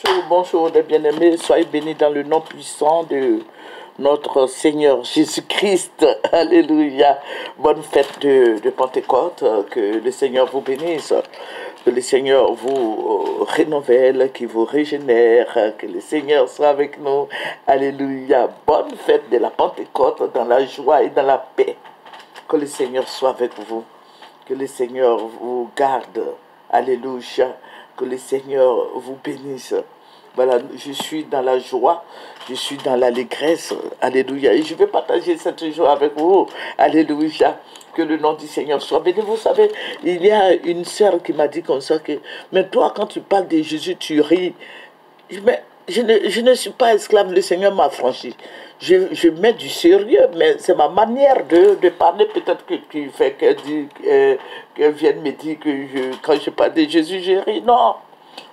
Bonjour, bonjour les bien-aimés, soyez bénis dans le nom puissant de notre Seigneur Jésus-Christ. Alléluia. Bonne fête de Pentecôte, que le Seigneur vous bénisse, que le Seigneur vous renouvelle, qu'il vous régénère, que le Seigneur soit avec nous. Alléluia. Bonne fête de la Pentecôte dans la joie et dans la paix. Que le Seigneur soit avec vous, que le Seigneur vous garde. Alléluia. Que le Seigneur vous bénisse. Voilà, je suis dans la joie, je suis dans l'allégresse. Alléluia. Et je vais partager cette joie avec vous. Alléluia. Que le nom du Seigneur soit béni. Vous savez, il y a une sœur qui m'a dit comme ça que, mais toi, quand tu parles de Jésus, tu ris. Mais je ne suis pas esclave, le Seigneur m'a franchi. Je mets du sérieux, mais c'est ma manière de parler peut-être qui fait qu'elle vienne me dire que quand je parle de Jésus, je ris. Non,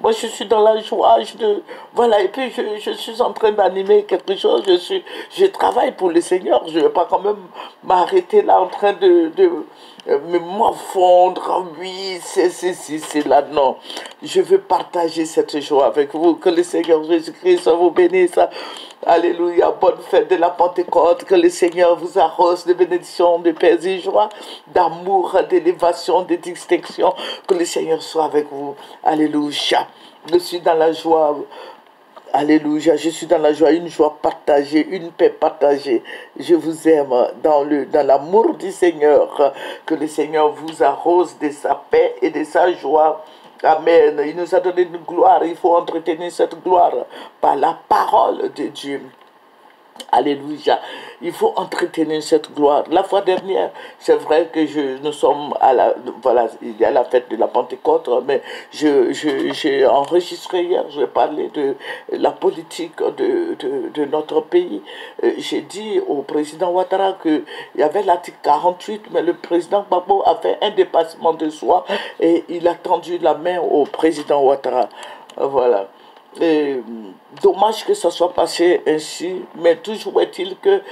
moi je suis dans la joie, voilà, et puis je suis en train d'animer quelque chose, je travaille pour le Seigneur, je ne vais pas quand même m'arrêter là en train de me morfondre, oui, c'est ceci, c'est là, non. Je veux partager cette joie avec vous, que le Seigneur Jésus-Christ vous bénisse. Alléluia, bonne fête de la Pentecôte, que le Seigneur vous arrose de bénédictions, de paix et de joie, d'amour, d'élévation, de distinction, que le Seigneur soit avec vous. Alléluia, je suis dans la joie. Alléluia, je suis dans la joie, une joie partagée, une paix partagée. Je vous aime dans l'amour du Seigneur, que le Seigneur vous arrose de sa paix et de sa joie. Amen. Il nous a donné une gloire, il faut entretenir cette gloire par la parole de Dieu. Alléluia. Il faut entretenir cette gloire. La fois dernière, c'est vrai que nous sommes voilà, il y a la fête de la Pentecôte, mais j'ai enregistré hier, je parlais de la politique de notre pays. J'ai dit au président Ouattara qu'il y avait l'article 48, mais le président Gbagbo a fait un dépassement de soi et il a tendu la main au président Ouattara. Voilà. Et, dommage que ça soit passé ainsi, mais toujours est-il que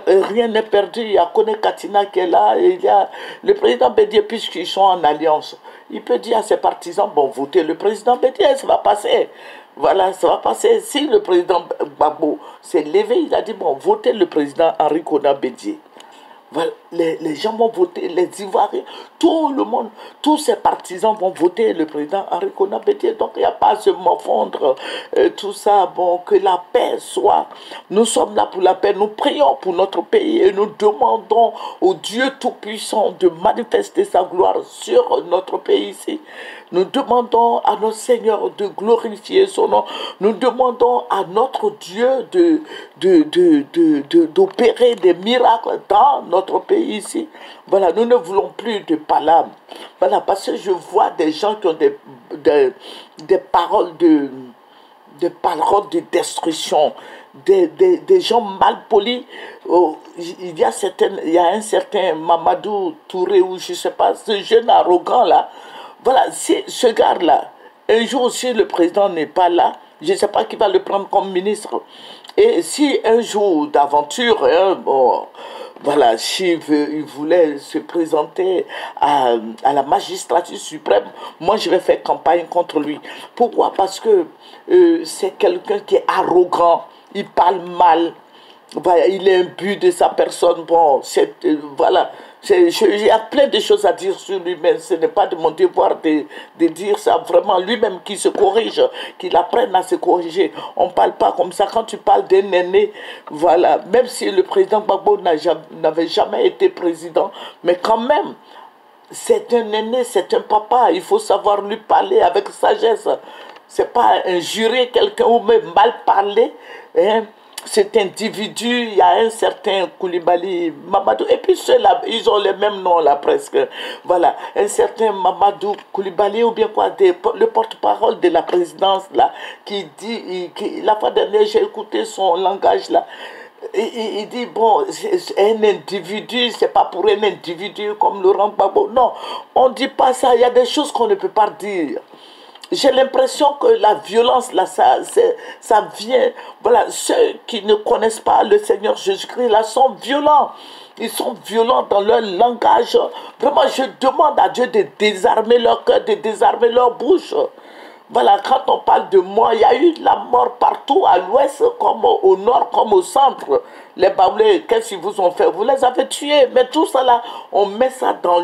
rien n'est perdu. Il y a Kone Katina qui est là, et il y a le président Bédié, puisqu'ils sont en alliance. Il peut dire à ses partisans, bon, votez le président Bédié, ça va passer. Voilà, ça va passer. Si le président Gbagbo s'est levé, il a dit, bon, votez le président Henri Konan Bédié. Voilà, les gens vont voter, les Ivoiriens, tout le monde, tous ces partisans vont voter le président Henri Konan Bédié. Donc il n'y a pas à se morfondre, tout ça, bon, que la paix soit. Nous sommes là pour la paix, nous prions pour notre pays et nous demandons au Dieu Tout-Puissant de manifester sa gloire sur notre pays ici. Nous demandons à notre Seigneur de glorifier son nom. Nous demandons à notre Dieu d'opérer des miracles dans notre pays ici. Voilà, nous ne voulons plus de palabres. Voilà, parce que je vois des gens qui ont des paroles des paroles de destruction, des gens mal polis. Oh, il y a un certain Mamadou Touré, ou je ne sais pas, ce jeune arrogant là. Voilà, si ce gars-là, un jour, si le président n'est pas là, je ne sais pas qui va le prendre comme ministre. Et si un jour d'aventure, hein, bon, voilà, s'il il voulait se présenter à la magistrature suprême, moi je vais faire campagne contre lui. Pourquoi? Parce que c'est quelqu'un qui est arrogant, il parle mal, voilà, il est imbu de sa personne. Bon, voilà. Il y a plein de choses à dire sur lui, mais ce n'est pas de mon devoir de dire ça. Vraiment, lui-même qui se corrige, qu'il apprenne à se corriger. On ne parle pas comme ça. Quand tu parles d'un aîné, voilà, même si le président Gbagbo n'avait jamais été président, mais quand même, c'est un aîné, c'est un papa. Il faut savoir lui parler avec sagesse. C'est pas injurer quelqu'un ou même mal parler, hein. Cet individu, il y a un certain Koulibaly, Mamadou, et puis ceux-là, ils ont les mêmes noms là presque. Voilà, un certain Mamadou Koulibaly, ou bien quoi, le porte-parole de la présidence là, qui dit, la fois dernière, j'ai écouté son langage là. Il dit, bon, un individu, c'est pas pour un individu comme Laurent Gbagbo. Non, on ne dit pas ça, il y a des choses qu'on ne peut pas dire. J'ai l'impression que la violence, là, ça vient. Voilà, ceux qui ne connaissent pas le Seigneur Jésus-Christ, là, sont violents. Ils sont violents dans leur langage. Vraiment, je demande à Dieu de désarmer leur cœur, de désarmer leur bouche. Voilà, quand on parle de mort, il y a eu la mort partout, à l'ouest comme au nord, comme au centre. Les Baoulés, qu'est-ce qu'ils vous ont fait? Vous les avez tués. Mais tout ça là, on met ça dans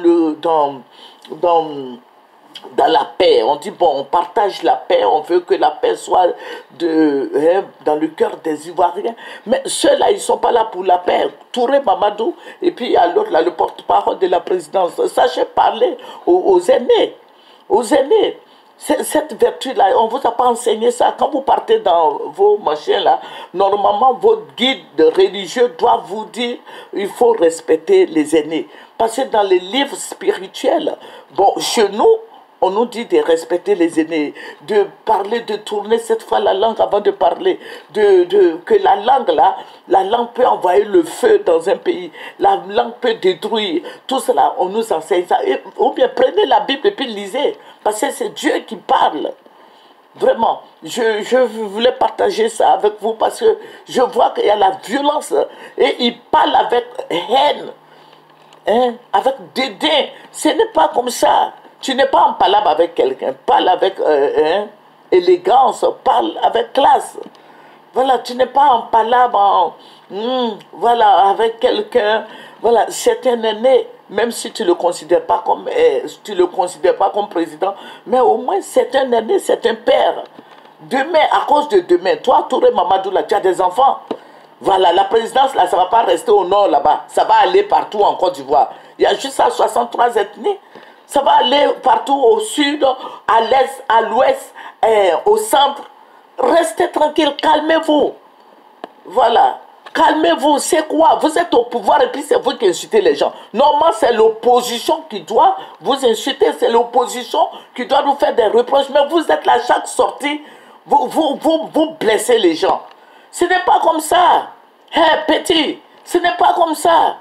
la paix. On dit, bon, on partage la paix, on veut que la paix soit dans le cœur des Ivoiriens. Mais ceux-là, ils ne sont pas là pour la paix. Touré Mamadou, et puis il y a l'autre, là, le porte-parole de la présidence. Sachez parler aux aînés. Aux aînés. Cette vertu-là, on ne vous a pas enseigné ça. Quand vous partez dans vos machins-là, normalement, votre guide religieux doit vous dire il faut respecter les aînés. Parce que dans les livres spirituels, bon, chez nous, on nous dit de respecter les aînés, de parler, de tourner cette fois la langue avant de parler, que la langue peut envoyer le feu dans un pays, la langue peut détruire. Tout cela, on nous enseigne ça. Ou bien prenez la Bible et puis lisez, parce que c'est Dieu qui parle. Vraiment, je voulais partager ça avec vous parce que je vois qu'il y a la violence et il parle avec haine, hein, avec dédain. Ce n'est pas comme ça. Tu n'es pas en palabre avec quelqu'un. Parle avec élégance, parle avec classe. Voilà, tu n'es pas en palabre voilà, avec quelqu'un. Voilà, c'est un aîné, même si tu ne le considères pas comme président, mais au moins c'est un aîné, c'est un père. Demain, à cause de demain, toi, Touré Mamadou, là, tu as des enfants. Voilà, la présidence, là, ça ne va pas rester au nord, là-bas. Ça va aller partout en Côte d'Ivoire. Il y a juste à 63 ethnies. Ça va aller partout au sud, à l'est, à l'ouest, au centre. Restez tranquille, calmez-vous. Voilà. Calmez-vous, c'est quoi? Vous êtes au pouvoir et puis c'est vous qui insultez les gens. Normalement, c'est l'opposition qui doit vous insulter, c'est l'opposition qui doit nous faire des reproches. Mais vous êtes là, chaque sortie, vous blessez les gens. Ce n'est pas comme ça. Hey, petit, ce n'est pas comme ça.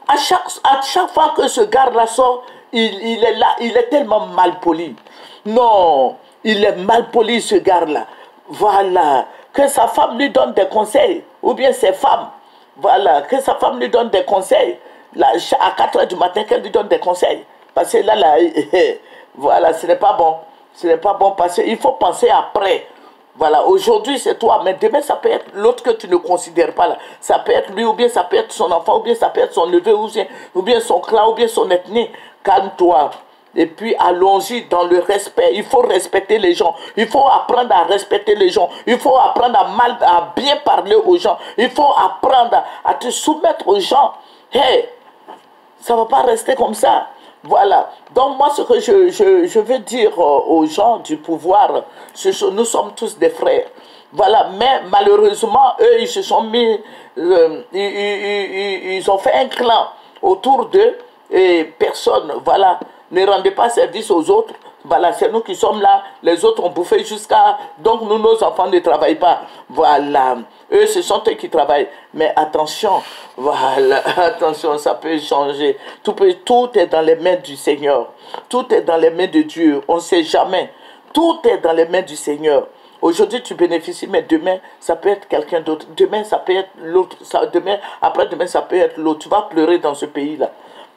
À chaque fois que ce gars-là sort, il est là, il est tellement mal poli. Non, il est mal poli ce gars-là. Voilà, que sa femme lui donne des conseils, ou bien ses femmes. Voilà, que sa femme lui donne des conseils. Là, à 4 h du matin, qu'elle lui donne des conseils. Parce que là, voilà, ce n'est pas bon. Ce n'est pas bon parce qu'il faut penser après. Voilà, aujourd'hui c'est toi, mais demain ça peut être l'autre que tu ne considères pas là. Ça peut être lui, ou bien ça peut être son enfant, ou bien ça peut être son neveu, ou bien son clan, ou bien son ethnie. Calme-toi. Et puis allons-y dans le respect. Il faut respecter les gens. Il faut apprendre à respecter les gens. Il faut apprendre à bien parler aux gens. Il faut apprendre à te soumettre aux gens. Hey, ça ne va pas rester comme ça. Voilà. Donc moi, ce que je veux dire aux gens du pouvoir, nous sommes tous des frères. Voilà. Mais malheureusement, eux, ils se sont mis, ils ont fait un clan autour d'eux et personne, voilà, ne rendait pas service aux autres. Voilà, c'est nous qui sommes là. Les autres ont bouffé jusqu'à... Donc, nous, nos enfants ne travaillent pas. Voilà. Eux, ce sont eux qui travaillent. Mais attention, voilà, attention, ça peut changer. Tout est dans les mains du Seigneur. Tout est dans les mains de Dieu. On ne sait jamais. Tout est dans les mains du Seigneur. Aujourd'hui, tu bénéficies, mais demain, ça peut être quelqu'un d'autre. Demain, ça peut être l'autre. Demain, après-demain, ça peut être l'autre. Tu vas pleurer dans ce pays-là.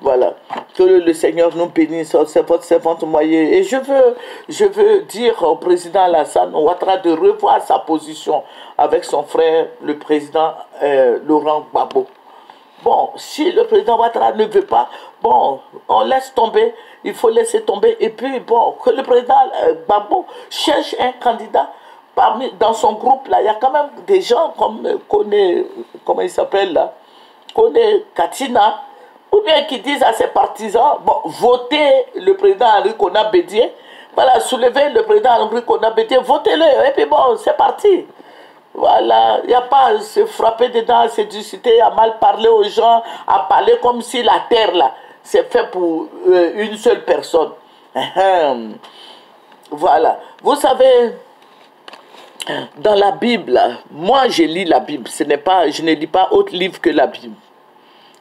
Voilà. Que le Seigneur nous bénisse, c'est votre servante moyenne. Et je veux dire au président Alassane Ouattara de revoir sa position avec son frère, le président Laurent Gbagbo. Bon, si le président Ouattara ne veut pas, bon, on laisse tomber, il faut laisser tomber. Et puis, bon, que le président Gbagbo cherche un candidat. Dans son groupe, là, il y a quand même des gens comme Kone, comment il s'appelle là, Kone Katina, ou bien qui disent à ses partisans, bon, votez le président Henri Konan Bédié, voilà, soulevez le président Henri Konan Bédié, votez-le, et puis bon, c'est parti. Voilà, il n'y a pas à se frapper dedans, à se discuter, à mal parler aux gens, à parler comme si la terre, là, c'est fait pour une seule personne. Voilà, vous savez... Dans la Bible, moi je lis la Bible, je ne lis pas autre livre que la Bible.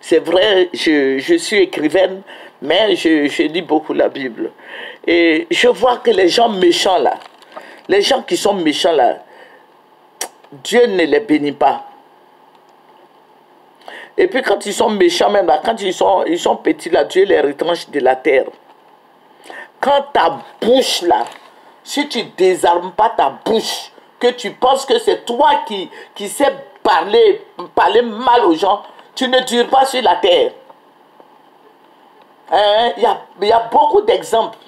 C'est vrai, je suis écrivaine, mais je lis beaucoup la Bible. Et je vois que les gens méchants là, les gens qui sont méchants là, Dieu ne les bénit pas. Et puis quand ils sont méchants même là, quand ils sont petits là, Dieu les retranche de la terre. Quand ta bouche là, si tu désarmes pas ta bouche, que tu penses que c'est toi qui sais parler mal aux gens, tu ne dures pas sur la terre. Il y a beaucoup d'exemples.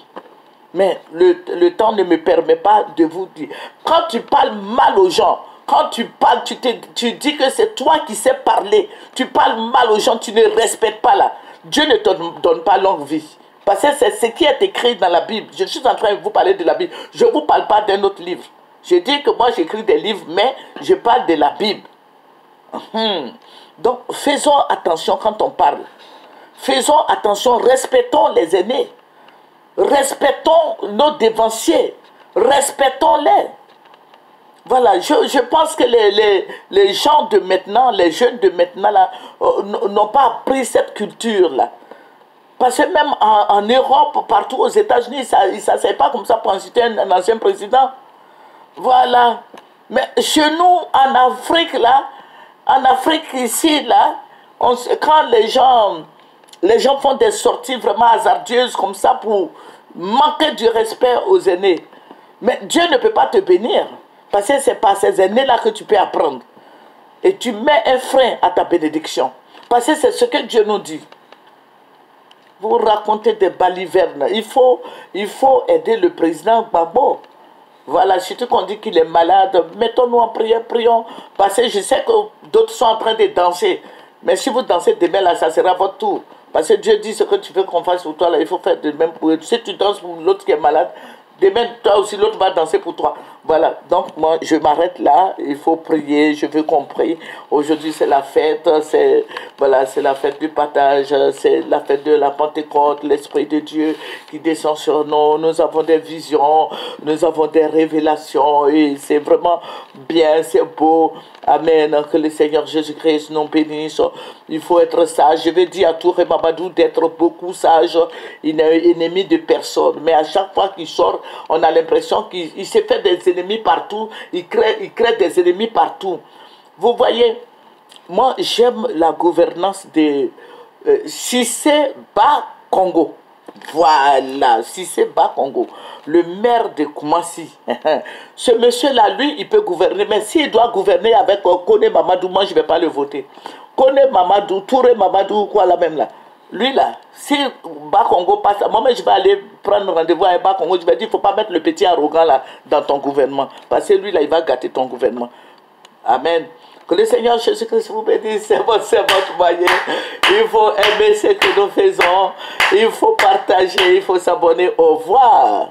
Mais le temps ne me permet pas de vous dire. Quand tu parles mal aux gens, quand tu parles, tu dis que c'est toi qui sais parler, tu parles mal aux gens, tu ne respectes pas là. Dieu ne te donne pas longue vie. Parce que c'est ce qui est écrit dans la Bible. Je suis en train de vous parler de la Bible. Je ne vous parle pas d'un autre livre. Je dis que moi j'écris des livres, mais je parle de la Bible. Donc faisons attention quand on parle. Faisons attention, respectons les aînés. Respectons nos dévanciers. Respectons-les. Voilà, je pense que les gens de maintenant, les jeunes de maintenant, là, n'ont pas appris cette culture-là. Parce que même en Europe, partout aux États-Unis, ils ne s'asseyent pas comme ça pour inciter un ancien président. Voilà. Mais chez nous, en Afrique, là, en Afrique ici, là, quand les gens font des sorties vraiment hasardeuses comme ça pour manquer du respect aux aînés. Mais Dieu ne peut pas te bénir. Parce que c'est par ces aînés-là que tu peux apprendre. Et tu mets un frein à ta bénédiction. Parce que c'est ce que Dieu nous dit. Vous racontez des balivernes. Il faut aider le président Gbagbo. Voilà, surtout qu'on dit qu'il est malade. Mettons-nous en prière, prions. Parce que je sais que d'autres sont en train de danser. Mais si vous dansez demain, là, ça sera votre tour. Parce que Dieu dit ce que tu veux qu'on fasse pour toi, là, il faut faire de même pour eux. Si tu danses pour l'autre qui est malade, demain, toi aussi, l'autre va danser pour toi. Voilà, donc moi, je m'arrête là. Il faut prier, je veux qu'on prie. Aujourd'hui, c'est la fête, c'est la fête du partage, c'est la fête de la Pentecôte, l'Esprit de Dieu qui descend sur nous. Nous avons des visions, nous avons des révélations et c'est vraiment bien, c'est beau. Amen, que le Seigneur Jésus-Christ nous bénisse. Il faut être sage. Je vais dire à Touré Mamadou d'être beaucoup sage. Il n'est ennemi de personne. Mais à chaque fois qu'il sort, on a l'impression qu'il s'est fait des ennemis partout. Il crée des ennemis partout. Vous voyez, moi j'aime la gouvernance de Cissé Ba Congo. Voilà, Cissé Ba Congo, le maire de Koumassi. Ce monsieur-là, lui, il peut gouverner, mais s'il doit gouverner avec Kone Mamadou, moi, je ne vais pas le voter. Kone Mamadou, Touré Mamadou, quoi, là même là. Lui, là, si Ba Congo passe, moi, je vais aller prendre rendez-vous avec Ba Congo, je vais dire, il ne faut pas mettre le petit arrogant là dans ton gouvernement. Parce que lui, là, il va gâter ton gouvernement. Amen. Que le Seigneur Jésus-Christ vous bénisse, c'est votre moyen. Il faut aimer ce que nous faisons. Il faut partager, il faut s'abonner. Au revoir.